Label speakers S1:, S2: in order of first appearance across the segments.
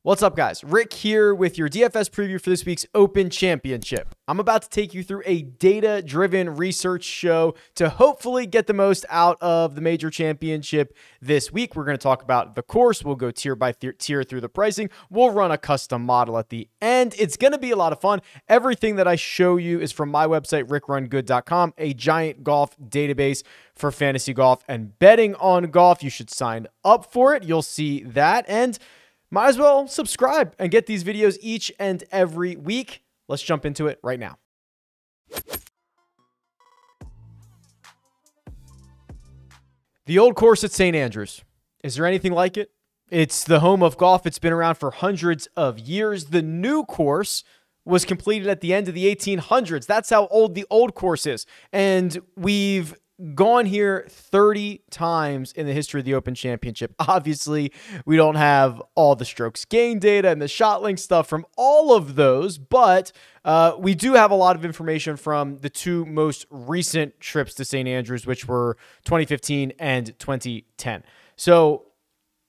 S1: What's up, guys? Rick here with your DFS preview for this week's Open Championship. I'm about to take you through a data-driven research show to hopefully get the most out of the major championship this week. We're going to talk about the course. We'll go tier by tier through the pricing. We'll run a custom model at the end. It's going to be a lot of fun. Everything that I show you is from my website, RickRunGood.com, a giant golf database for fantasy golf and betting on golf. You should sign up for it. You'll see that, and might as well subscribe and get these videos each and every week. Let's jump into it right now. The old course at St. Andrews. Is there anything like it? It's the home of golf. It's been around for hundreds of years. The new course was completed at the end of the 1800s. That's how old the old course is. And we've gone here 30 times in the history of the Open Championship. Obviously, we don't have all the strokes gain data and the shot link stuff from all of those, but we do have a lot of information from the two most recent trips to St. Andrews, which were 2015 and 2010. So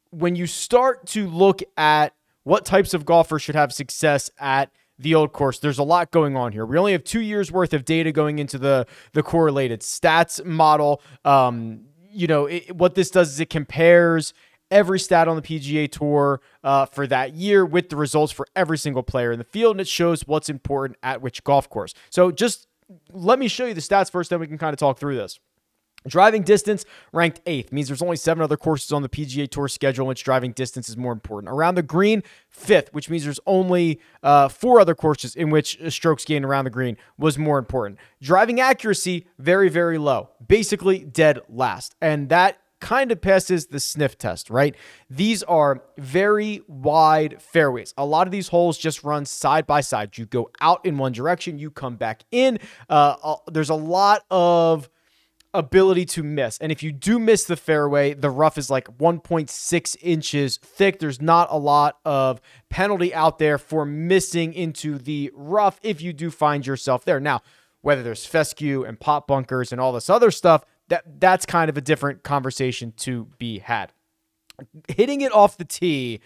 S1: when you start to look at what types of golfers should have success at the old course, there's a lot going on here. We only have 2 years worth of data going into the correlated stats model. What this does is it compares every stat on the PGA Tour for that year with the results for every single player in the field, and it shows what's important at which golf course. So just let me show you the stats first, then we can kind of talk through this. Driving distance ranked 8th, means there's only 7 other courses on the PGA Tour schedule in which driving distance is more important. Around the green, 5th, which means there's only 4 other courses in which strokes gained around the green was more important. Driving accuracy, very, very low, basically dead last. And that kind of passes the sniff test, right? These are very wide fairways. A lot of these holes just run side by side. You go out in one direction, you come back in. There's a lot of ability to miss. And if you do miss the fairway, the rough is like 1.6 inches thick. There's not a lot of penalty out there for missing into the rough if you do find yourself there. Now, whether there's fescue and pop bunkers and all this other stuff, that's kind of a different conversation to be had. Hitting it off the tee,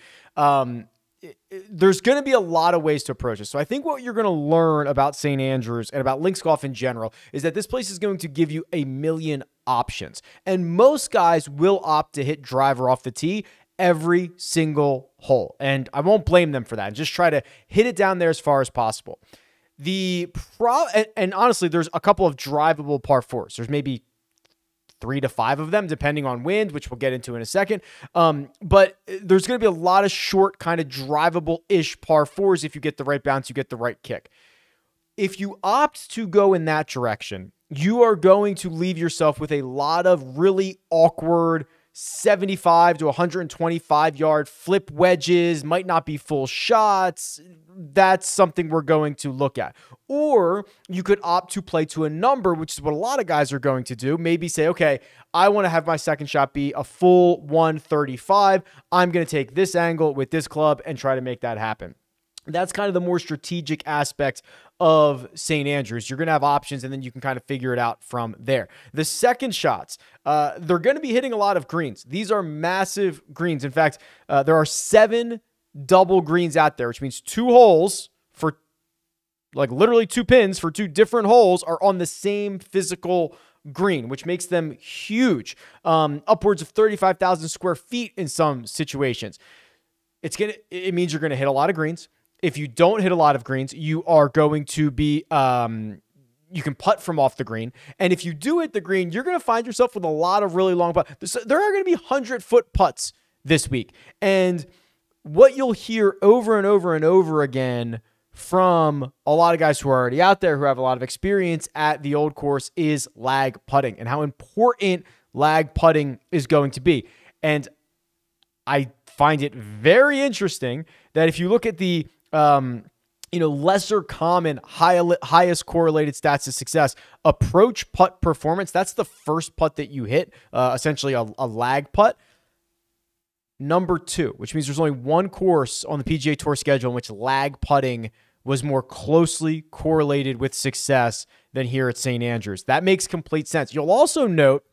S1: there's going to be a lot of ways to approach it. So I think what you're going to learn about St. Andrews and about links golf in general is that this place is going to give you a million options. And most guys will opt to hit driver off the tee every single hole. And I won't blame them for that. Just try to hit it down there as far as possible. And honestly, there's a couple of drivable par 4s. There's maybe 3 to 5 of them, depending on wind, which we'll get into in a second. But there's going to be a lot of short, kind of drivable-ish par 4s. If you get the right bounce, you get the right kick. If you opt to go in that direction, you are going to leave yourself with a lot of really awkward 75 to 125 yard flip wedges, might not be full shots. That's something we're going to look at. Or you could opt to play to a number, which is what a lot of guys are going to do. Maybe say, okay, I want to have my second shot be a full 135. I'm going to take this angle with this club and try to make that happen. That's kind of the more strategic aspect of St. Andrews. You're going to have options, and then you can kind of figure it out from there. The second shots, they're going to be hitting a lot of greens. These are massive greens. In fact, there are 7 double greens out there, which means 2 holes for like literally 2 pins for 2 different holes are on the same physical green, which makes them huge, upwards of 35,000 square feet in some situations. It means you're going to hit a lot of greens. If you don't hit a lot of greens, you are going to be, you can putt from off the green. And if you do hit the green, you're going to find yourself with a lot of really long putts. There are going to be 100-foot putts this week. And what you'll hear over and over and over again from a lot of guys who are already out there, who have a lot of experience at the old course, is lag putting and how important lag putting is going to be. And I find it very interesting that if you look at the lesser common, highest correlated stats to success, approach putt performance, that's the first putt that you hit, essentially a lag putt. Number 2, which means there's only one course on the PGA Tour schedule in which lag putting was more closely correlated with success than here at St. Andrews. That makes complete sense. You'll also note,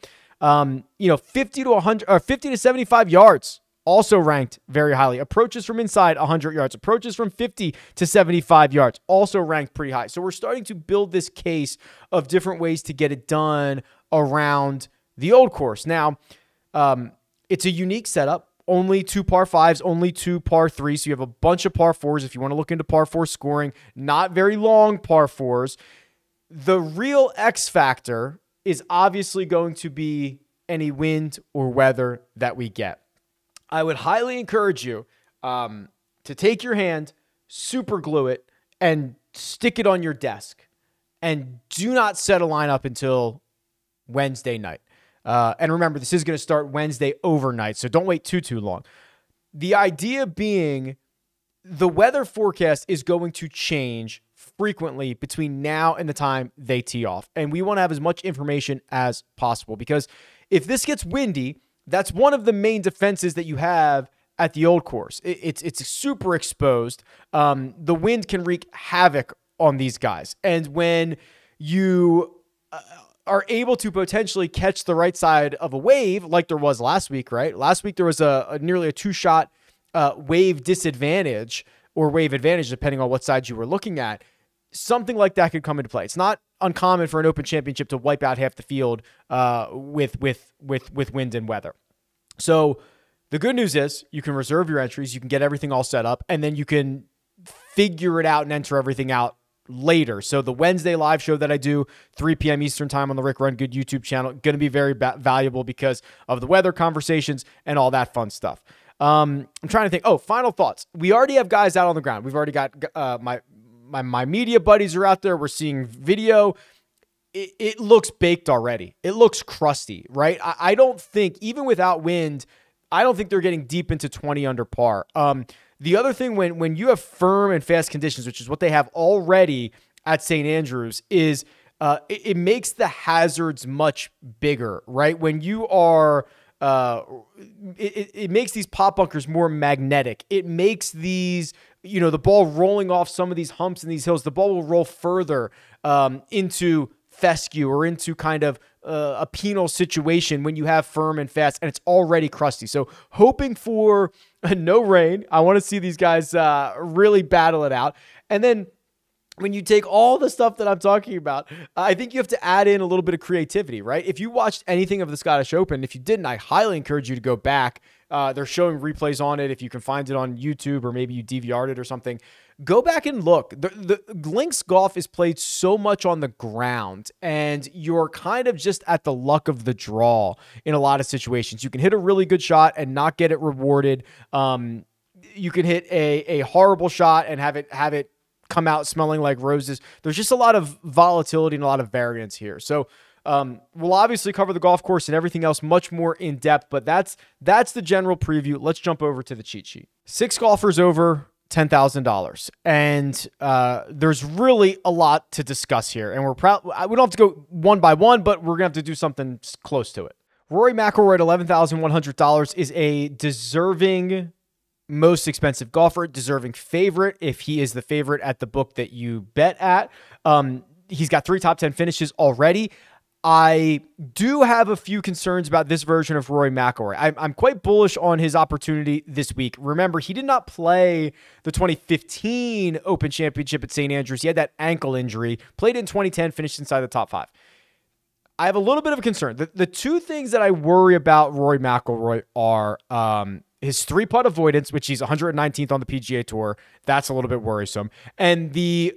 S1: 50 to 100 or 50 to 75 yards also ranked very highly. Approaches from inside 100 yards, approaches from 50 to 75 yards, also ranked pretty high. So we're starting to build this case of different ways to get it done around the old course. Now, it's a unique setup. Only 2 par 5s, only 2 par 3s. So you have a bunch of par 4s if you want to look into par 4 scoring. Not very long par 4s. The real X factor is obviously going to be any wind or weather that we get. I would highly encourage you to take your hand, super glue it, and stick it on your desk. And do not set a lineup until Wednesday night. And remember, this is going to start Wednesday overnight, so don't wait too long. The idea being the weather forecast is going to change frequently between now and the time they tee off. And we want to have as much information as possible, because if this gets windy, that's one of the main defenses that you have at the old course. It's super exposed. The wind can wreak havoc on these guys. And when you are able to potentially catch the right side of a wave, like there was last week, right? Last week there was nearly a 2-shot wave disadvantage or wave advantage, depending on what side you were looking at. Something like that could come into play. It's not uncommon for an Open Championship to wipe out half the field with wind and weather. So the good news is you can reserve your entries, you can get everything all set up, and then you can figure it out and enter everything out later. So the Wednesday live show that I do, 3 p.m. Eastern time on the Rick Run Good YouTube channel, going to be very valuable because of the weather conversations and all that fun stuff. I'm trying to think. Oh, final thoughts. We already have guys out on the ground. We've already got my media buddies are out there. We're seeing video. It looks baked already. It looks crusty, right? I don't think, even without wind, I don't think they're getting deep into 20 under par. The other thing, when you have firm and fast conditions, which is what they have already at St. Andrews, is it makes the hazards much bigger, right? When you are, it makes these pop bunkers more magnetic. It makes these, the ball rolling off some of these humps and these hills, the ball will roll further into fescue or into kind of a penal situation when you have firm and fast and it's already crusty. So hoping for no rain. I want to see these guys really battle it out. And then when you take all the stuff that I'm talking about, I think you have to add in a little bit of creativity, right? If you watched anything of the Scottish Open, if you didn't, I highly encourage you to go back. They're showing replays on it. If you can find it on YouTube or maybe you DVR'd it or something, go back and look. The links golf is played so much on the ground, and you're kind of just at the luck of the draw in a lot of situations. You can hit a really good shot and not get it rewarded. You can hit a horrible shot and have it come out smelling like roses. There's just a lot of volatility and a lot of variance here. So we'll obviously cover the golf course and everything else much more in depth, but that's the general preview. Let's jump over to the cheat sheet. 6 golfers over $10,000. And there's really a lot to discuss here. And we're proud. We don't have to go one by one, but we're going to have to do something close to it. Rory McIlroy at $11,100 is a deserving most expensive golfer, deserving favorite if he is the favorite at the book that you bet at. He's got 3 top 10 finishes already. I do have a few concerns about this version of Rory McIlroy. I'm quite bullish on his opportunity this week. Remember, he did not play the 2015 Open Championship at St. Andrews. He had that ankle injury, played in 2010, finished inside the top 5. I have a little bit of a concern. The 2 things that I worry about Rory McIlroy are his 3-putt avoidance, which he's 119th on the PGA Tour. That's a little bit worrisome. And the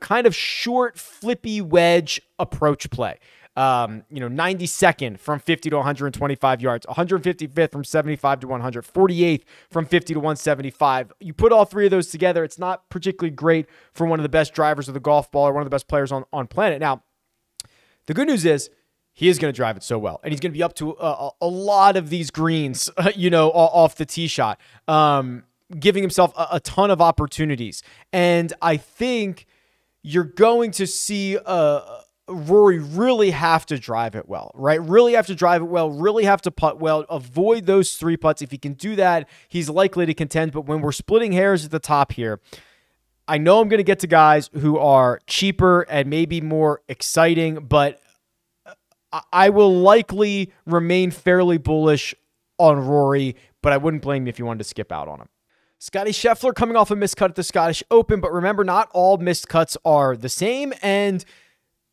S1: kind of short, flippy wedge approach play. 92nd from 50 to 125 yards, 155th from 75 to 100, 48th from 50 to 175. You put all 3 of those together, it's not particularly great for one of the best drivers of the golf ball or one of the best players on planet. Now, the good news is, he is going to drive it so well, and he's going to be up to a lot of these greens, off the tee shot, giving himself a ton of opportunities. And I think you're going to see Rory really have to drive it well, right? Really have to drive it well, really have to putt well, avoid those 3 putts. If he can do that, he's likely to contend. But when we're splitting hairs at the top here, I know I'm going to get to guys who are cheaper and maybe more exciting, but I will likely remain fairly bullish on Rory but I wouldn't blame you if you wanted to skip out on him. Scotty Scheffler coming off a missed cut at the Scottish Open, but remember, not all missed cuts are the same, and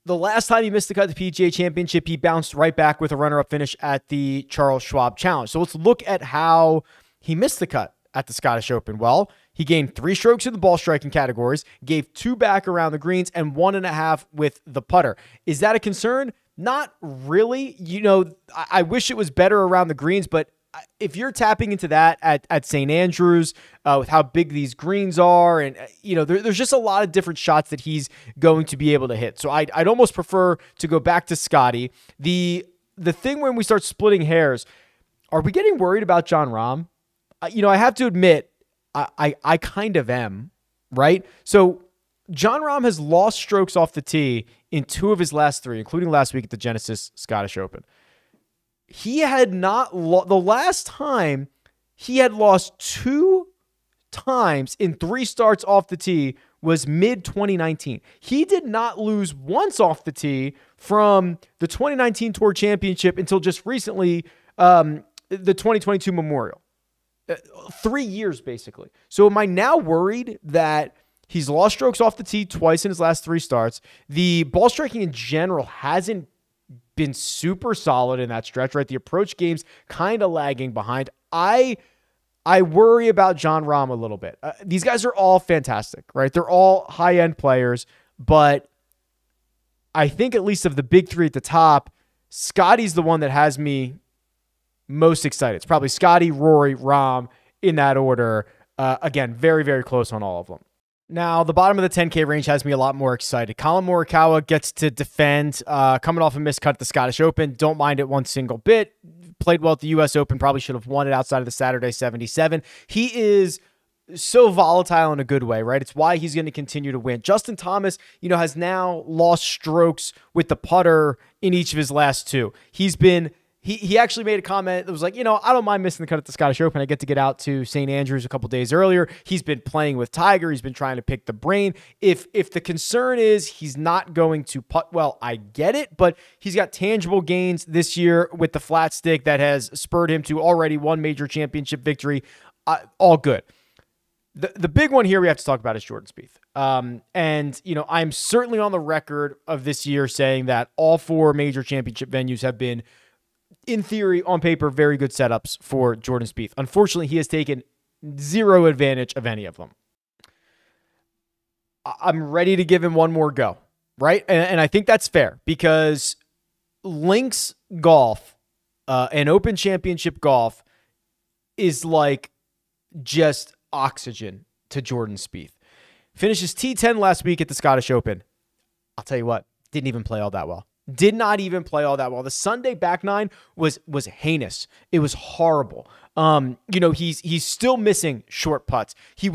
S1: the last time he missed the cut at the PGA Championship, he bounced right back with a runner-up finish at the Charles Schwab Challenge. So let's look at how he missed the cut at the Scottish Open. Well, he gained 3 strokes in the ball striking categories, gave 2 back around the greens, and 1.5 with the putter. Is that a concern? Not really. You know, I wish it was better around the greens, but if you're tapping into that at St. Andrews with how big these greens are, and there's just a lot of different shots that he's going to be able to hit. So I'd almost prefer to go back to Scotty. The thing when we start splitting hairs, are we getting worried about Jon Rahm? I have to admit, I kind of am, right? So Jon Rahm has lost strokes off the tee in 2 of his last 3, including last week at the Genesis Scottish Open. He had not the last time he had lost 2 times in 3 starts off the tee was mid-2019. He did not lose once off the tee from the 2019 Tour Championship until just recently, the 2022 Memorial. 3 years, basically. So am I now worried that he's lost strokes off the tee twice in his last 3 starts? The ball striking in general hasn't been super solid in that stretch, right? The approach game's kind of lagging behind. I worry about Jon Rahm a little bit. These guys are all fantastic, right? They're all high-end players, but I think at least of the big 3 at the top, Scotty's the one that has me most excited. It's probably Scotty, Rory, Rahm in that order. Again, very, very close on all of them. Now, the bottom of the 10K range has me a lot more excited. Colin Morikawa gets to defend, coming off a missed cut at the Scottish Open. Don't mind it one single bit. Played well at the U.S. Open. Probably should have won it outside of the Saturday 77. He is so volatile in a good way, right? It's why he's going to continue to win. Justin Thomas, has now lost strokes with the putter in each of his last 2. He actually made a comment that was like, I don't mind missing the cut at the Scottish Open. I get to get out to St. Andrews a couple days earlier. He's been playing with Tiger. He's been trying to pick the brain. If the concern is he's not going to putt well, I get it, but he's got tangible gains this year with the flat stick that has spurred him to already 1 major championship victory. All good. The big one here we have to talk about is Jordan Spieth. I'm certainly on the record of this year saying that all 4 major championship venues have been, in theory, on paper, very good setups for Jordan Spieth. Unfortunately, he has taken 0 advantage of any of them. I'm ready to give him one more go, right? And I think that's fair because links golf and Open Championship golf is like just oxygen to Jordan Spieth. Finishes T10 last week at the Scottish Open. I'll tell you what, didn't even play all that well. Did not even play all that well. The Sunday back 9 was heinous. It was horrible. He's still missing short putts. He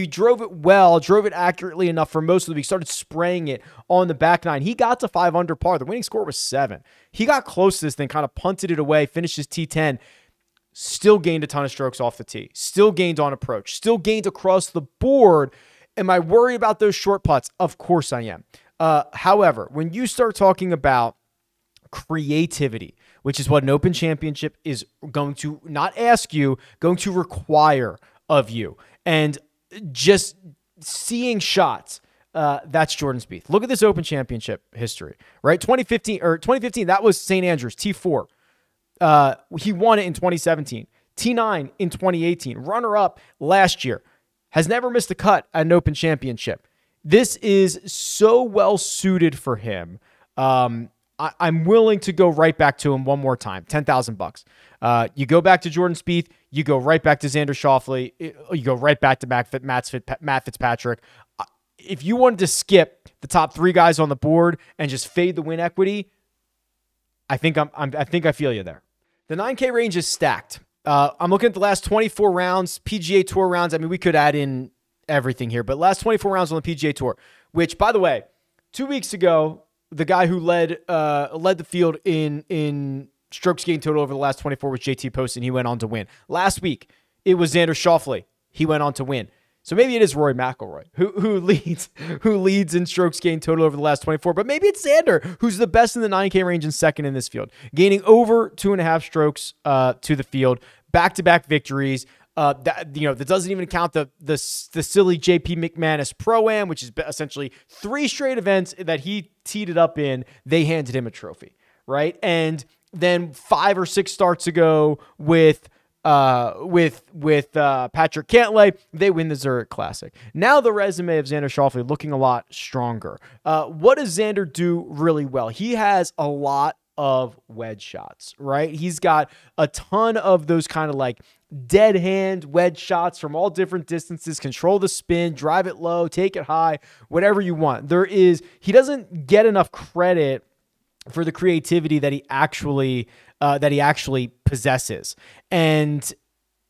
S1: drove it well, drove it accurately enough for most of the week. Started spraying it on the back 9. He got to 5 under par. The winning score was 7. He got close to this thing, kind of punted it away, finished his T10. Still gained a ton of strokes off the tee. Still gained on approach. Still gained across the board. Am I worried about those short putts? Of course I am. However, when you start talking about creativity, which is what an Open Championship is going to not ask you, going to require of you, and just seeing shots, that's Jordan Spieth. Look at this Open Championship history, right? 2015, that was St. Andrews, T4. He won it in 2017. T9 in 2018. Runner-up last year. Has never missed a cut at an Open Championship. This is so well suited for him. I'm willing to go right back to him one more time. $10,000. You go back to Jordan Spieth. You go right back to Xander Schauffele. You go right back to Matt Fitzpatrick. If you wanted to skip the top 3 guys on the board and just fade the win equity, I think I feel you there. The 9K range is stacked. I'm looking at the last 24 rounds, PGA Tour rounds. I mean, we could add in everything here, but last 24 rounds on the PGA Tour, which, by the way, 2 weeks ago, the guy who led the field in strokes gained total over the last 24 was JT Poston. He went on to win. Last week, it was Xander Schauffele. He went on to win. So maybe it is Rory McIlroy who leads in strokes gained total over the last 24, but maybe it's Xander who's the best in the 9K range and second in this field, gaining over 2.5 strokes to the field. back-to-back victories. That doesn't even count the silly JP McManus Pro-Am, which is essentially 3 straight events that he teed it up in. They handed him a trophy, right? And then 5 or 6 starts ago with Patrick Cantlay, they win the Zurich Classic. Now the resume of Xander Schauffele looking a lot stronger. What does Xander do really well? He has a lot of wedge shots, right? He's got a ton of those kind of like dead hand wedge shots from all different distances, control the spin, drive it low, take it high, whatever you want. He doesn't get enough credit for the creativity that he actually possesses. And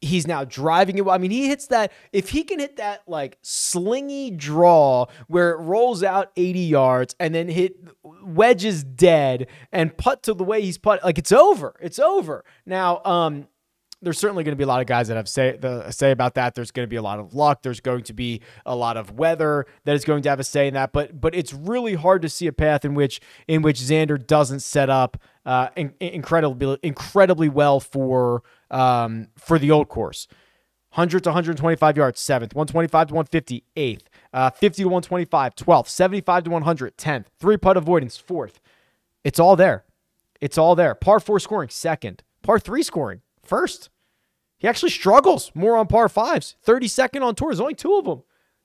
S1: he's now driving it. I mean, he hits that. If he can hit that like slingy draw where it rolls out 80 yards and then hit wedges dead and putt to the way he's putt, like it's over. It's over. Now, there's certainly going to be a lot of guys that have say about that. There's going to be a lot of luck. There's going to be a lot of weather that is going to have a say in that. But it's really hard to see a path in which Xander doesn't set up incredibly well for the old course. 100 to 125 yards, 7th. 125 to 150, 8th. 50 to 125, 12th. 75 to 100, 10th. 3-putt avoidance, 4th. It's all there. It's all there. Par 4 scoring, 2nd. Par 3 scoring, 1st. He actually struggles more on par 5s. 32nd on tour. There's only 2 of them.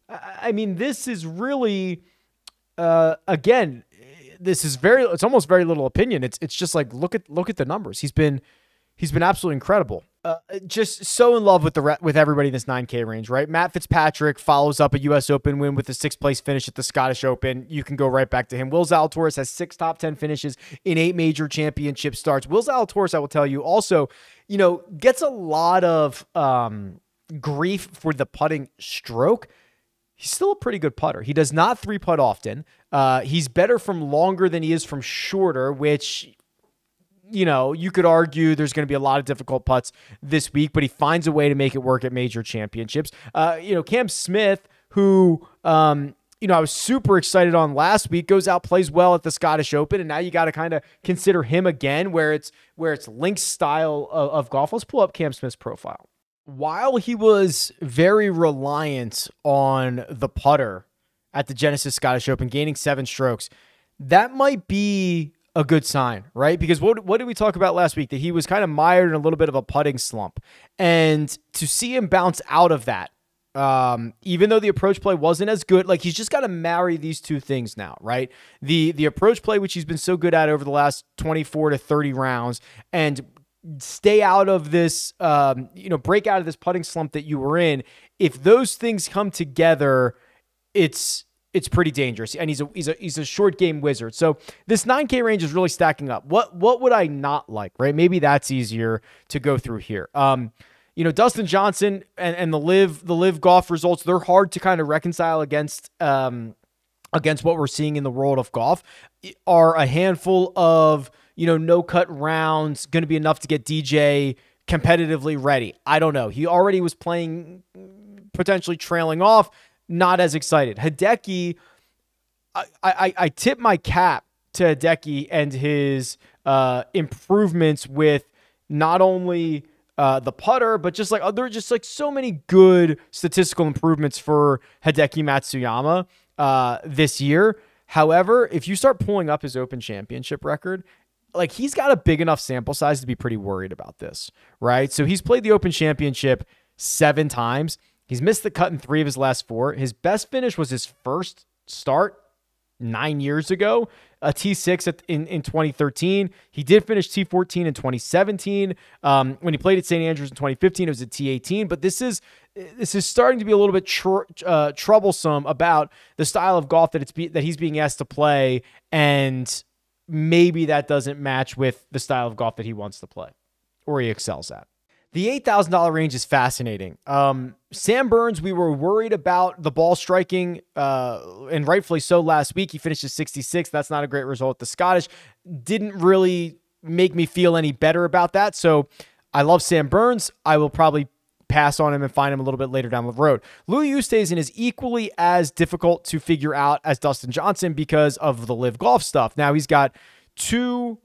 S1: I mean, this is really, again, it's almost very little opinion. It's just like, look at the numbers. He's been absolutely incredible. Just so in love with everybody in this 9K range, right? Matt Fitzpatrick follows up a U.S. Open win with a 6th place finish at the Scottish Open. You can go right back to him. Will Zalatoris has 6 top 10 finishes in 8 major championship starts. Will Zalatoris, I will tell you, also, gets a lot of grief for the putting stroke. He's still a pretty good putter. He does not 3-putt often. He's better from longer than he is from shorter, which, you could argue there's going to be a lot of difficult putts this week, but he finds a way to make it work at major championships. Cam Smith, who, I was super excited on last week, goes out, plays well at the Scottish Open, and now you got to kind of consider him again, where it's Link's style of golf. Let's pull up Cam Smith's profile. While he was very reliant on the putter at the Genesis Scottish Open, gaining 7 strokes, that might be a good sign, right? Because what did we talk about last week? That he was kind of mired in a little bit of a putting slump. And to see him bounce out of that, even though the approach play wasn't as good, like he's just got to marry these 2 things now, right? The approach play, which he's been so good at over the last 24 to 30 rounds, and stay out of this, break out of this putting slump that you were in. If those things come together, it's pretty dangerous, and he's a short game wizard. So this 9K range is really stacking up. What would I not like, right? Maybe that's easier to go through here. Dustin Johnson and the live golf results, they're hard to kind of reconcile against what we're seeing in the world of golf. Are a handful of no cut rounds going to be enough to get DJ competitively ready? I don't know. He already was playing, potentially trailing off. Not as excited. Hideki, I tip my cap to Hideki and his improvements with not only the putter, but just like there are just like so many good statistical improvements for Hideki Matsuyama this year. However, if you start pulling up his Open Championship record, like he's got a big enough sample size to be pretty worried about this, right? So he's played the Open Championship 7 times. He's missed the cut in 3 of his last 4. His best finish was his first start 9 years ago, a T6 in 2013. He did finish T14 in 2017. When he played at St. Andrews in 2015, it was a T18. But this is starting to be a little bit troublesome about the style of golf that he's being asked to play, and maybe that doesn't match with the style of golf that he wants to play or he excels at. The $8,000 range is fascinating. Sam Burns, we were worried about the ball striking, and rightfully so last week. He finished at 66. That's not a great result. The Scottish didn't really make me feel any better about that. So I love Sam Burns. I will probably pass on him and find him a little bit later down the road. Louis Oosthuizen is equally as difficult to figure out as Dustin Johnson because of the live golf stuff. Now he's got two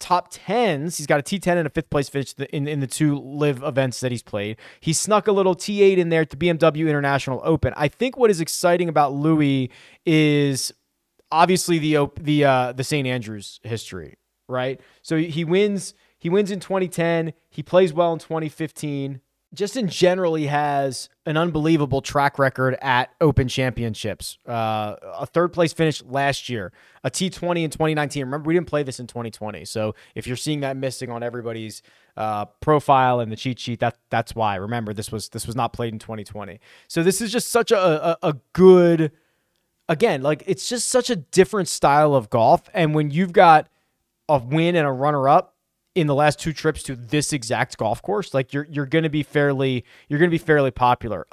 S1: top 10s. He's got a T10 and a 5th place finish in the 2 live events that he's played. He snuck a little T8 in there at the BMW International Open. I think what is exciting about Louis is obviously the St. Andrews history, right? So he wins in 2010. He plays well in 2015. Just in general, he has an unbelievable track record at Open Championships. A 3rd place finish last year, a T20 in 2019. Remember, we didn't play this in 2020. So if you're seeing that missing on everybody's profile and the cheat sheet, that's why. Remember, this was not played in 2020. So this is just such a good, again, like it's just such a different style of golf. And when you've got a win and a runner-up in the last 2 trips to this exact golf course, like you're going to be fairly popular.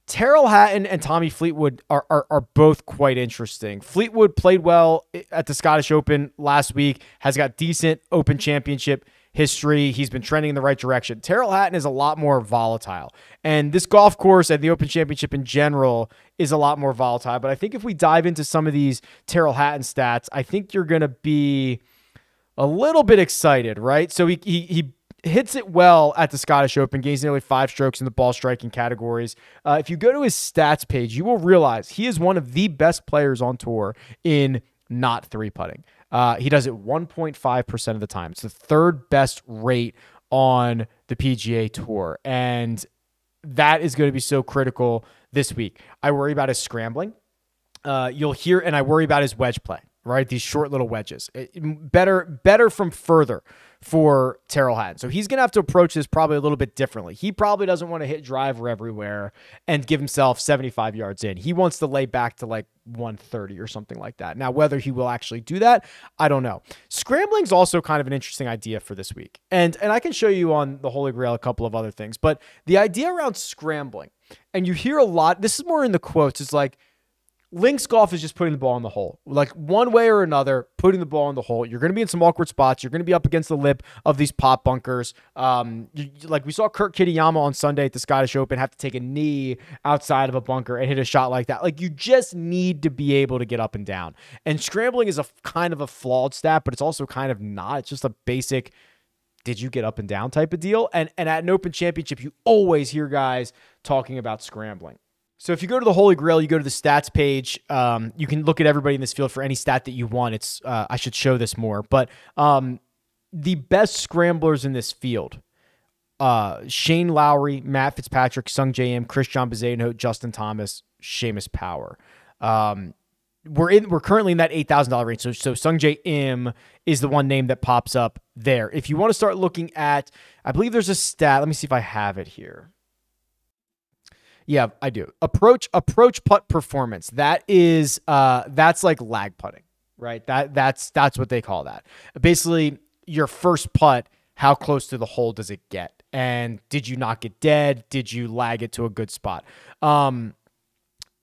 S1: Terrell Hatton and Tommy Fleetwood are both quite interesting. Fleetwood played well at the Scottish Open last week, has got decent Open Championship history. He's been trending in the right direction. Terrell Hatton is a lot more volatile, and this golf course and the Open Championship in general is a lot more volatile. But I think if we dive into some of these Terrell Hatton stats, I think you're going to be a little bit excited, right? So he hits it well at the Scottish Open, gains nearly 5 strokes in the ball striking categories. If you go to his stats page, you will realize he is one of the best players on tour in not 3-putting. He does it 1.5% of the time. It's the 3rd best rate on the PGA Tour, and that is going to be so critical this week. I worry about his scrambling. You'll hear, and I worry about his wedge play. Right, these short little wedges. Better from further for Terrell Hatton. So he's going to have to approach this probably a little bit differently. He probably doesn't want to hit driver everywhere and give himself 75 yards in. He wants to lay back to like 130 or something like that. Now, whether he will actually do that, I don't know. Scrambling is also kind of an interesting idea for this week. And I can show you on the Holy Grail a couple of other things. But the idea around scrambling, and you hear a lot, this is more in the quotes, it's like, links golf is just putting the ball in the hole. Like one way or another, putting the ball in the hole. You're going to be in some awkward spots. You're going to be up against the lip of these pop bunkers. Like we saw Kurt Kitayama on Sunday at the Scottish Open have to take a knee outside of a bunker and hit a shot like that. Like you just need to be able to get up and down. And scrambling is a kind of a flawed stat, but it's also kind of not. It's just a basic, did you get up and down type of deal? And at an Open Championship, you always hear guys talking about scrambling. So if you go to the Holy Grail, you go to the stats page, you can look at everybody in this field for any stat that you want. It's I should show this more, but the best scramblers in this field, Shane Lowry, Matt Fitzpatrick, Sung J M, Chris John Bezano, Justin Thomas, Seamus Power. We're currently in that $8,000 range. So Sung J M is the one name that pops up there. If you want to start looking at, I believe there's a stat. Let me see if I have it here. Yeah, I do. Approach putt performance. That is that's like lag putting, right? That's what they call that. Basically, your first putt, how close to the hole does it get? And did you knock it dead? Did you lag it to a good spot? And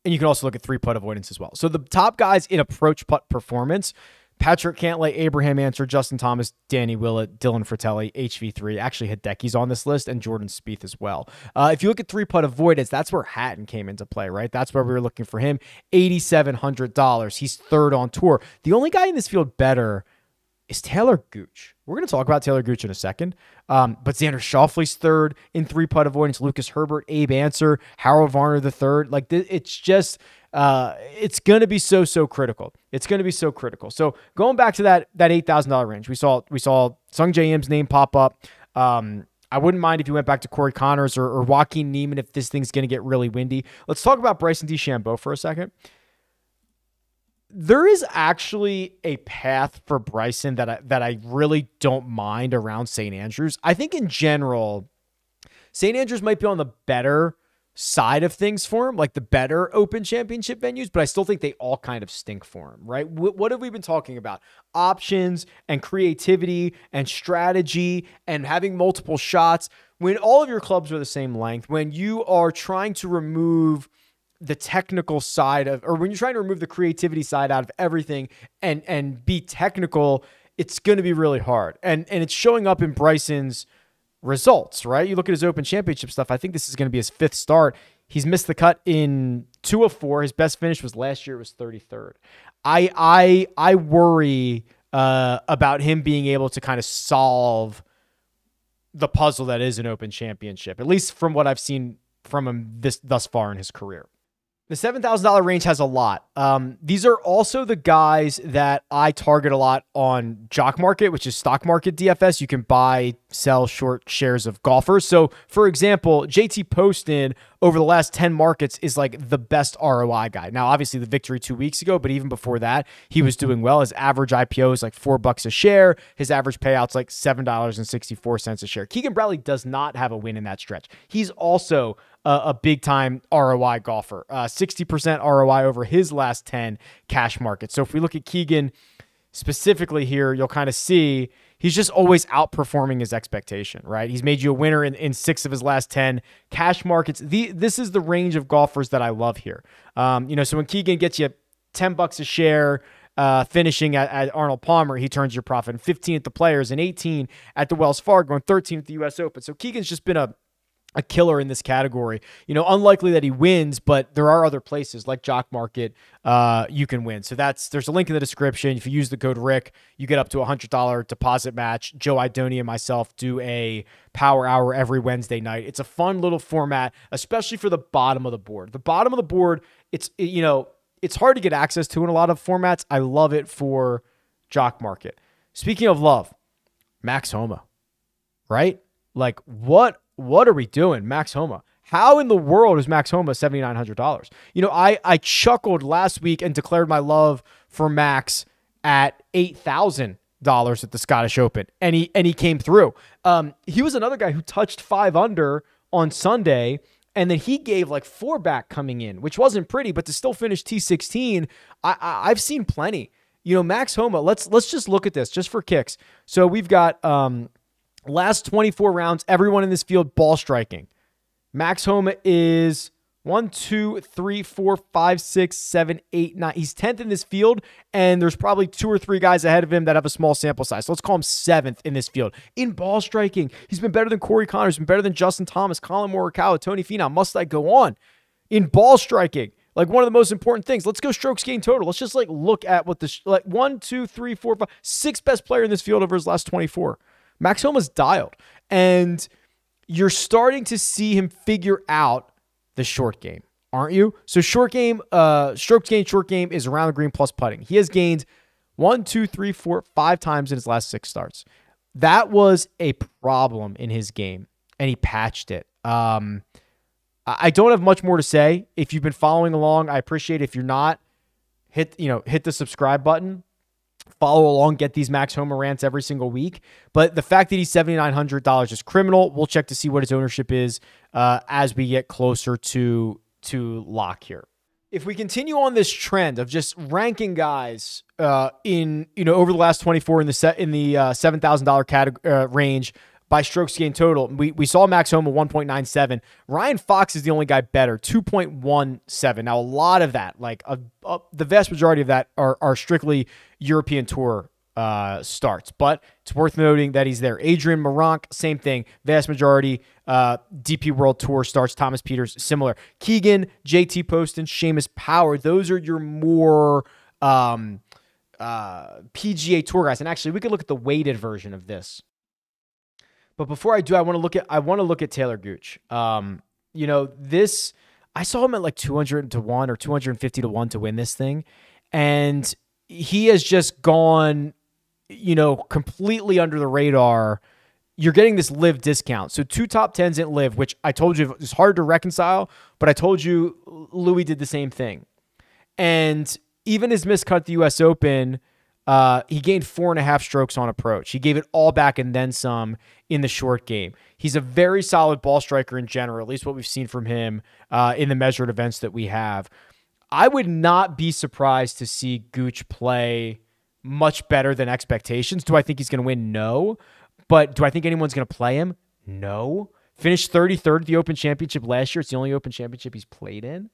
S1: you can also look at 3-putt avoidance as well. So the top guys in approach putt performance: Patrick Cantlay, Abraham Answer, Justin Thomas, Danny Willett, Dylan Fratelli, HV3. Actually, Hideki's on this list, and Jordan Spieth as well. If you look at 3-putt avoidance, that's where Hatton came into play, right? That's where we were looking for him. $8,700. He's 3rd on tour. The only guy in this field better is Taylor Gooch. We're going to talk about Taylor Gooch in a second. But Xander Schauffele's 3rd in 3-putt avoidance. Lucas Herbert, Abe Answer, Harold Varner the 3rd. Like it's just, it's going to be so critical. It's going to be so critical. So going back to that $8,000 range, we saw Sung J M's name pop up. I wouldn't mind if you went back to Corey Connors or Joaquin Neiman if this thing's going to get really windy. Let's talk about Bryson DeChambeau for a second. There is actually a path for Bryson that I really don't mind around St. Andrews. I think in general, St. Andrews might be on the better side of things for him, like the better Open Championship venues, but I still think they all kind of stink for him, right? What have we been talking about? Options and creativity and strategy and having multiple shots. When all of your clubs are the same length, when you are trying to remove the technical side of, or when you're trying to remove the creativity side out of everything and be technical, it's going to be really hard. And it's showing up in Bryson's results, right? You look at his Open Championship stuff. I think this is going to be his 5th start. He's missed the cut in 2 of 4. His best finish was last year. It was 33rd. I worry about him being able to kind of solve the puzzle that is an Open Championship, at least from what I've seen from him thus far in his career. The $7,000 range has a lot. These are also the guys that I target a lot on Jock Market, which is stock market DFS. You can buy, sell short shares of golfers. So, for example, JT Poston over the last 10 markets is like the best ROI guy. Now, obviously, the victory 2 weeks ago, but even before that, he was doing well. His average IPO is like $4 a share. His average payout's like $7.64 a share. Keegan Bradley does not have a win in that stretch. He's also a big-time ROI golfer, 60% ROI over his last 10 cash markets. So if we look at Keegan specifically here, you'll kind of see he's just always outperforming his expectation, right? He's made you a winner in 6 of his last 10 cash markets. This is the range of golfers that I love here. So when Keegan gets you $10 a share, finishing at Arnold Palmer, he turns your profit in 15 at the Players and 18 at the Wells Fargo and 13 at the U.S. Open. So Keegan's just been a killer in this category. Unlikely that he wins, but there are other places like Jock Market you can win. So there's a link in the description. If you use the code Rick, you get up to $100 deposit match. Joe Idoni and myself do a power hour every Wednesday night. It's a fun little format, especially for the bottom of the board. The bottom of the board, it's hard to get access to in a lot of formats. I love it for Jock Market. Speaking of love, Max Homa, right? Like what are we doing, Max Homa? How in the world is Max Homa $7,900? I chuckled last week and declared my love for Max at $8,000 at the Scottish Open, and he came through. He was another guy who touched 5 under on Sunday, and then he gave like 4 back coming in, which wasn't pretty, but to still finish T16, I've seen plenty. Max Homa. Let's just look at this just for kicks. So we've got last 24 rounds, everyone in this field ball striking. Max Homa is 1, 2, 3, 4, 5, 6, 7, 8, 9. He's 10th in this field, and there's probably 2 or 3 guys ahead of him that have a small sample size. So let's call him 7th in this field. In ball striking, he's been better than Corey Connors, been better than Justin Thomas, Colin Morikawa, Tony Finau. Must I go on? In ball striking, like one of the most important things. Let's go strokes gained total. Let's just look at what the 1, 2, 3, 4, 5, 6 best player in this field over his last 24. Max Homa's dialed, and you're starting to see him figure out the short game, aren't you? So short game, strokes gained short game is around the green plus putting. He has gained 1, 2, 3, 4, 5 times in his last 6 starts. That was a problem in his game, and he patched it. I don't have much more to say. If you've been following along, I appreciate it. If you're not, hit the subscribe button. Follow along, get these Max Homa rants every single week. But the fact that he's $7,900 is criminal. We'll check to see what his ownership is as we get closer to lock here. If we continue on this trend of just ranking guys in over the last 24 in the $7,000 range by strokes gained total, we saw Max Homa 1.97. Ryan Fox is the only guy better, 2.17. Now, a lot of that, the vast majority of that are strictly European Tour starts, but it's worth noting that he's there. Adrian Meronk, same thing. Vast majority DP World Tour starts. Thomas Peters, similar. Keegan, JT Poston, Seamus Power, those are your more PGA Tour guys. And actually, we could look at the weighted version of this. But before I do, I want to look at Taylor Gooch. This, I saw him at like 200 to 1 or 250 to 1 to win this thing, and he has just gone, completely under the radar. You're getting this live discount. So 2 top 10s at live, which I told you is hard to reconcile, but I told you Louis did the same thing. And even his miscut at the U.S. Open, he gained 4.5 strokes on approach. He gave it all back and then some in the short game. He's a very solid ball striker in general, at least what we've seen from him in the measured events that we have. I would not be surprised to see Gooch play much better than expectations. Do I think he's going to win? No. But do I think anyone's going to play him? No. Finished 33rd at the Open Championship last year. It's the only Open Championship he's played in.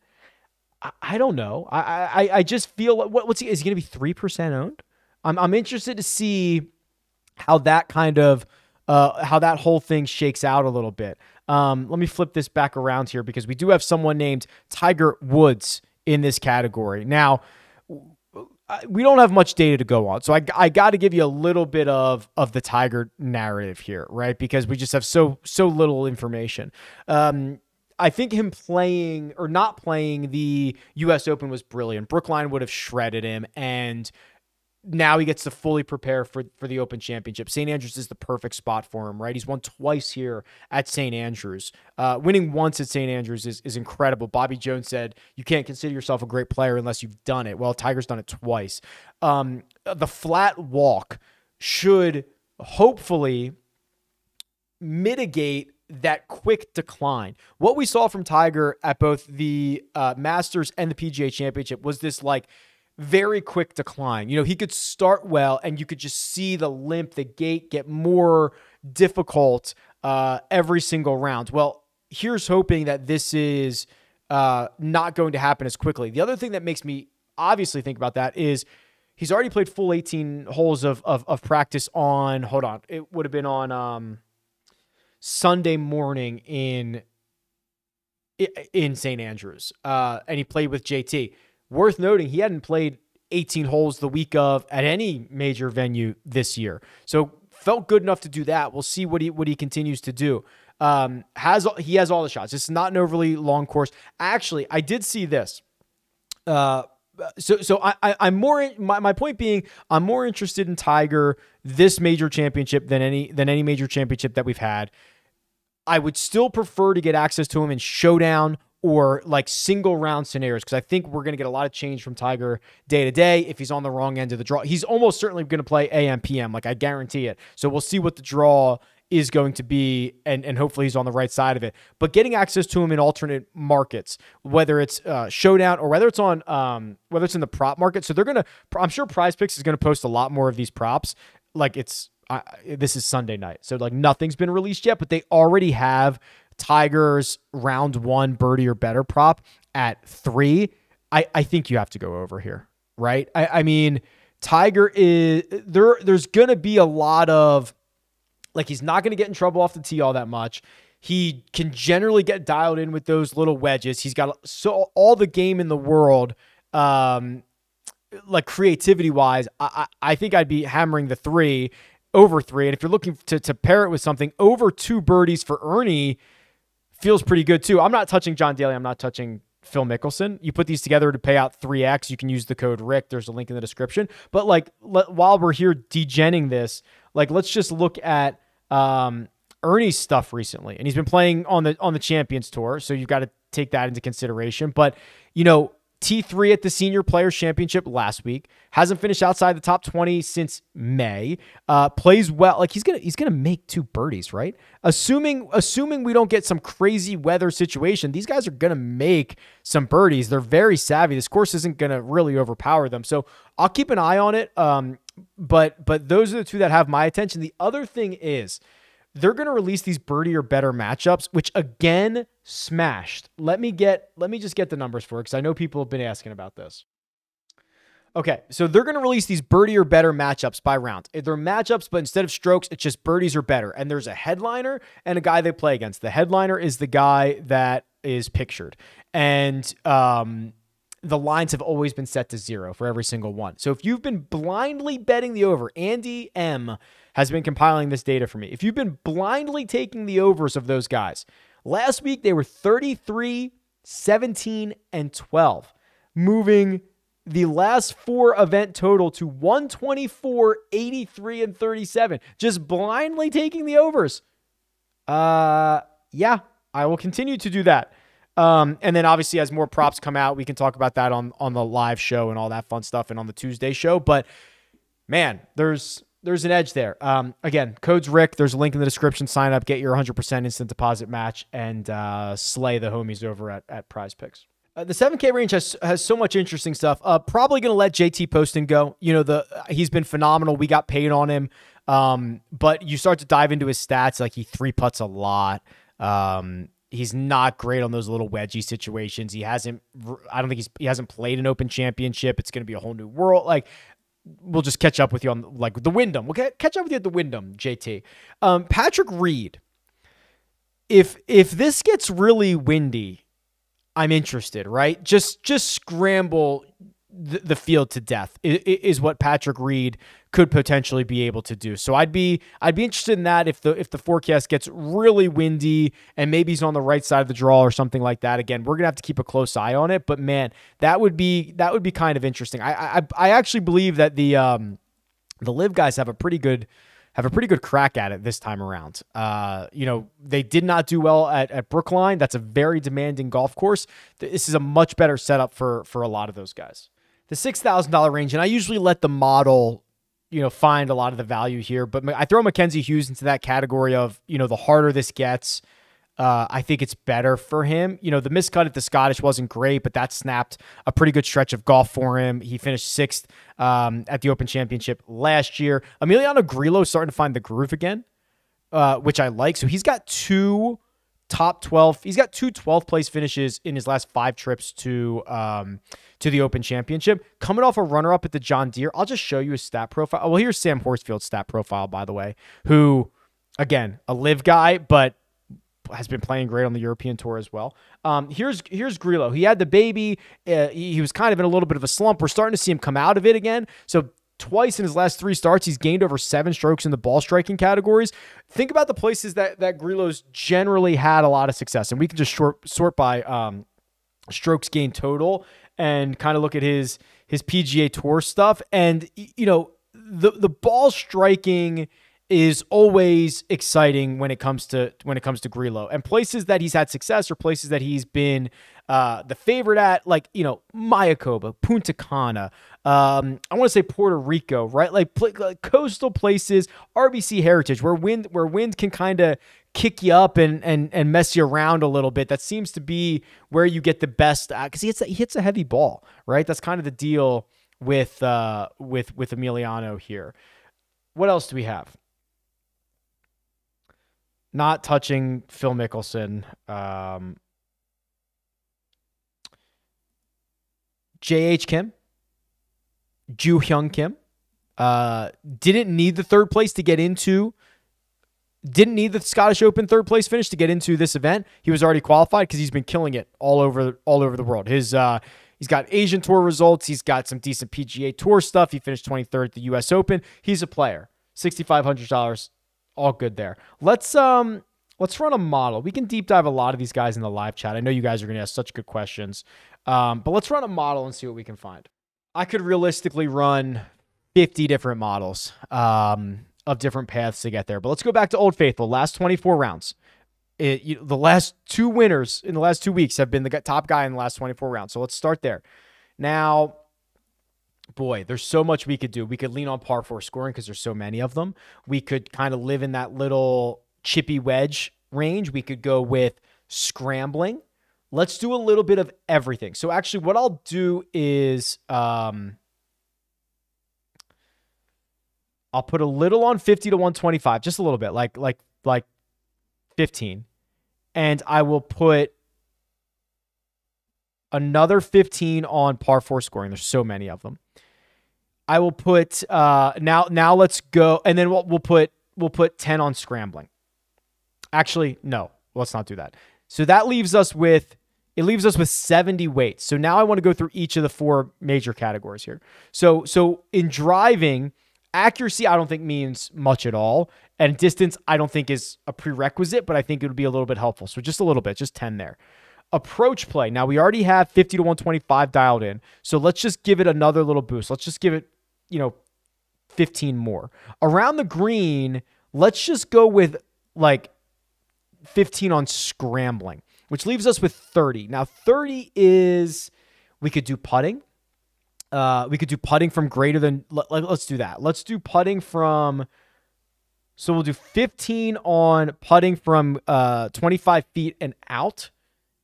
S1: I don't know. I just feel, is he going to be 3% owned? I'm interested to see how that kind of how that whole thing shakes out a little bit. Let me flip this back around here because we do have someone named Tiger Woods in this category. Now, we don't have much data to go on. So I got to give you a little bit of the Tiger narrative here, right? Because we just have so little information. I think him playing or not playing the U.S. Open was brilliant. Brookline would have shredded him, and now he gets to fully prepare for the Open Championship. St. Andrews is the perfect spot for him, right? He's won twice here at St. Andrews. Winning once at St. Andrews is incredible. Bobby Jones said, you can't consider yourself a great player unless you've done it. Well, Tiger's done it twice. The flat walk should hopefully mitigate that quick decline. What we saw from Tiger at both the Masters and the PGA Championship was this like very quick decline. You know, he could start well and you could just see the limp, the gait get more difficult every single round. Well, here's hoping that this is not going to happen as quickly. The other thing that makes me obviously think about that is he's already played full 18 holes of practice on, hold on, it would have been on Sunday morning in St. Andrews. And he played with JT. Worth noting, he hadn't played 18 holes the week of at any major venue this year. So felt good enough to do that. We'll see what he continues to do. He has all the shots. It's not an overly long course. Actually, I did see this. I'm more, my point being, I'm more interested in Tiger this major championship than any major championship that we've had. I would still prefer to get access to him in showdown or like single round scenarios, because I think we're going to get a lot of change from Tiger day to day if he's on the wrong end of the draw. He's almost certainly going to play AM, PM, like I guarantee it. So we'll see what the draw is going to be, and hopefully he's on the right side of it. But getting access to him in alternate markets, whether it's showdown or whether it's on whether it's in the prop market. So they're going to, I'm sure PrizePicks is going to post a lot more of these props. Like this is Sunday night, so like nothing's been released yet, but they already have Tiger's round one birdie or better prop at 3. I think you have to go over here, right? I mean, Tiger is there's going to be a lot of, like, he's not going to get in trouble off the tee all that much. He can generally get dialed in with those little wedges. He's got all the game in the world, like creativity wise. I think I'd be hammering the 3 over 3. And if you're looking to pair it with something, over 2 birdies for Ernie feels pretty good too. I'm not touching John Daly. I'm not touching Phil Mickelson. You put these together to pay out 3x. You can use the code Rick. There's a link in the description. But like, while we're here degenning this, like, let's just look at Ernie's stuff recently. And he's been playing on the Champions Tour, so you've got to take that into consideration. But, you know, T3 at the Senior Players Championship last week, hasn't finished outside the top 20 since May. Plays well. Like, he's gonna make 2 birdies, right? Assuming we don't get some crazy weather situation, these guys are gonna make some birdies. They're very savvy. This course isn't gonna really overpower them, so I'll keep an eye on it. But those are the 2 that have my attention. The other thing is, they're going to release these birdie or better matchups, which again smashed. Let me just get the numbers for it, because I know people have been asking about this. Okay, so they're going to release these birdie or better matchups by round. They're matchups, but instead of strokes, it's just birdies or better. And there's a headliner and a guy they play against. The headliner is the guy that is pictured. And the lines have always been set to 0 for every single one. So if you've been blindly betting the over, Andy M has been compiling this data for me. If you've been blindly taking the overs of those guys, last week they were 33, 17, and 12, moving the last 4 event total to 124, 83, and 37. Just blindly taking the overs. Yeah, I will continue to do that. And then obviously as more props come out, we can talk about that on the live show and all that fun stuff and on the Tuesday show. But man, there's an edge there. Again, code's Rick. There's a link in the description. Sign up, get your 100% instant deposit match, and slay the homies over at PrizePicks. The 7K range has so much interesting stuff. Probably going to let JT Poston go. You know, he's been phenomenal. We got paid on him. But you start to dive into his stats, like he 3-putts a lot. He's not great on those little wedgie situations. He hasn't played an Open Championship. It's going to be a whole new world. Like, we'll just catch up with you on like the Wyndham. We'll catch up with you at the Wyndham, JT. Patrick Reed. If this gets really windy, I'm interested, right? Just scramble the field to death is what Patrick Reed could potentially be able to do. So I'd be interested in that if the forecast gets really windy and maybe he's on the right side of the draw or something like that. Again, we're gonna have to keep a close eye on it. But man, that would be kind of interesting. I actually believe that the Live guys have a pretty good crack at it this time around. They did not do well at Brookline. That's a very demanding golf course. This is a much better setup for a lot of those guys. The $6,000 range, and I usually let the model, find a lot of the value here, but I throw Mackenzie Hughes into that category of, the harder this gets, I think it's better for him. The miscut at the Scottish wasn't great, but that snapped a pretty good stretch of golf for him. He finished 6th at the Open Championship last year. Emiliano Grillo starting to find the groove again, which I like. So he's got two top 12. He's got two 12th place finishes in his last 5 trips to the Open Championship. Coming off a runner-up at the John Deere. I'll just show you his stat profile. Oh, well, here's Sam Horsfield's stat profile, by the way, who, again, a Live guy, but has been playing great on the European Tour as well. Here's Grillo. He had the baby. He was kind of in a little bit of a slump. We're starting to see him come out of it again. So twice in his last 3 starts, he's gained over 7 strokes in the ball striking categories. Think about the places that Grillo's generally had a lot of success. And we can just sort by strokes gained total and kind of look at his PGA Tour stuff. And, the ball striking is always exciting when it comes to Grillo, and places that he's had success or places that he's been the favorite at, like, Mayakoba, Punta Cana, I want to say Puerto Rico, right? Like coastal places, RBC Heritage, where wind can kind of kick you up and mess you around a little bit. That seems to be where you get the best, because he hits a heavy ball, right? That's kind of the deal with Emiliano here. What else do we have? Not touching Phil Mickelson. J.H. Kim. Joo Hyung Kim. Didn't need the 3rd place to get into. Didn't need the Scottish Open 3rd place finish to get into this event. He was already qualified because he's been killing it all over the world. He's got Asian Tour results. He's got some decent PGA Tour stuff. He finished 23rd at the U.S. Open. He's a player. $6,500. All good there. Let's run a model. We can deep dive a lot of these guys in the live chat. I know you guys are going to ask such good questions. But let's run a model and see what we can find. I could realistically run 50 different models of different paths to get there. But let's go back to Old Faithful. Last 24 rounds. The last 2 winners in the last 2 weeks have been the top guy in the last 24 rounds. So let's start there. Now, boy, there's so much we could do. We could lean on par 4 scoring because there's so many of them. We could kind of live in that little chippy wedge range. We could go with scrambling. Let's do a little bit of everything. So actually what I'll do is I'll put a little on 50 to 125, just a little bit, like 15. And I will put another 15 on par 4 scoring. There's so many of them. I will put now let's go, and then we'll put 10 on scrambling. Actually, no, let's not do that. So that leaves us with 70 weights. So now I want to go through each of the 4 major categories here. So in driving, accuracy I don't think means much at all, and distance I don't think is a prerequisite, but I think it would be a little bit helpful. So just a little bit, just 10 there. Approach play. Now we already have 50 to 125 dialed in. So let's just give it another little boost. Let's just give it, 15 more. Around the green, let's just go with like 15 on scrambling, which leaves us with 30. Now 30 is, we could do putting. We could do putting from greater than, let's do that. Let's do putting from, so we'll do 15 on putting from 25 feet and out.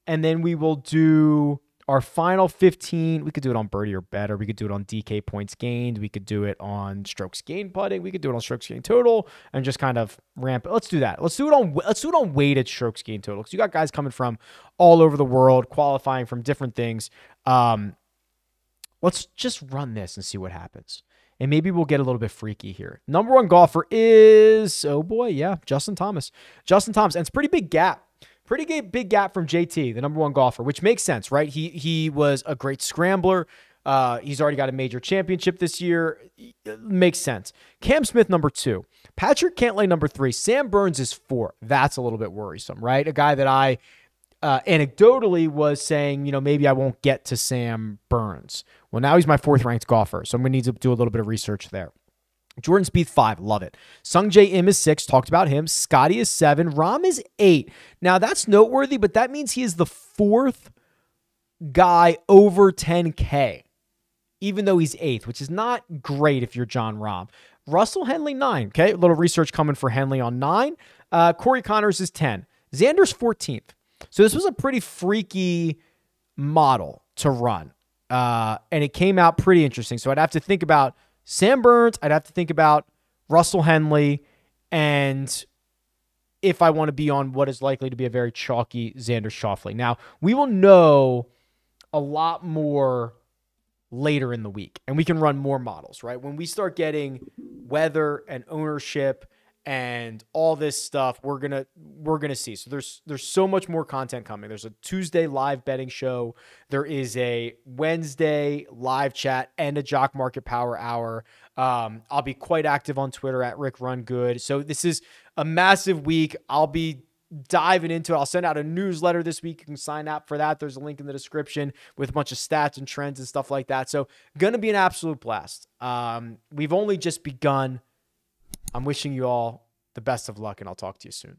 S1: And then we will do our final 15. We could do it on birdie or better. We could do it on DK points gained. We could do it on strokes gained putting. We could do it on strokes gained total and just kind of ramp it. Let's do that. Let's do it on weighted strokes gained total. Because you got guys coming from all over the world, qualifying from different things. Let's just run this and see what happens. And maybe we'll get a little bit freaky here. Number 1 golfer is, oh boy, yeah, Justin Thomas. And it's a pretty big gap. Pretty big gap from JT, the number 1 golfer, which makes sense, right? He was a great scrambler, He's already got a major championship this year. Makes sense. Cam Smith, number 2. Patrick Cantlay, number 3. Sam Burns is 4. That's a little bit worrisome, right? A guy that I anecdotally was saying, maybe I won't get to Sam Burns. Well, now he's my 4th ranked golfer, so I'm going to need to do a little bit of research there. Jordan Spieth, 5. Love it. Sung J Im is 6. Talked about him. Scotty is 7. Rahm is 8. Now, that's noteworthy, but that means he is the 4th guy over 10K, even though he's 8th, which is not great if you're John Rahm. Russell Henley, 9. Okay, a little research coming for Henley on 9. Corey Connors is 10. Xander's 14th. So this was a pretty freaky model to run, and it came out pretty interesting. So I'd have to think about Sam Burns, I'd have to think about Russell Henley, and if I want to be on what is likely to be a very chalky Xander Schauffele. Now, we will know a lot more later in the week, and we can run more models, right? When we start getting weather and ownership and all this stuff, we're gonna see. So there's so much more content coming. There's a Tuesday live betting show. There is a Wednesday live chat and a Jock Market Power Hour. I'll be quite active on Twitter at RickRunGood. So this is a massive week. I'll be diving into it. I'll send out a newsletter this week. You can sign up for that. There's a link in the description with a bunch of stats and trends and stuff like that. So gonna be an absolute blast. We've only just begun. I'm wishing you all the best of luck, and I'll talk to you soon.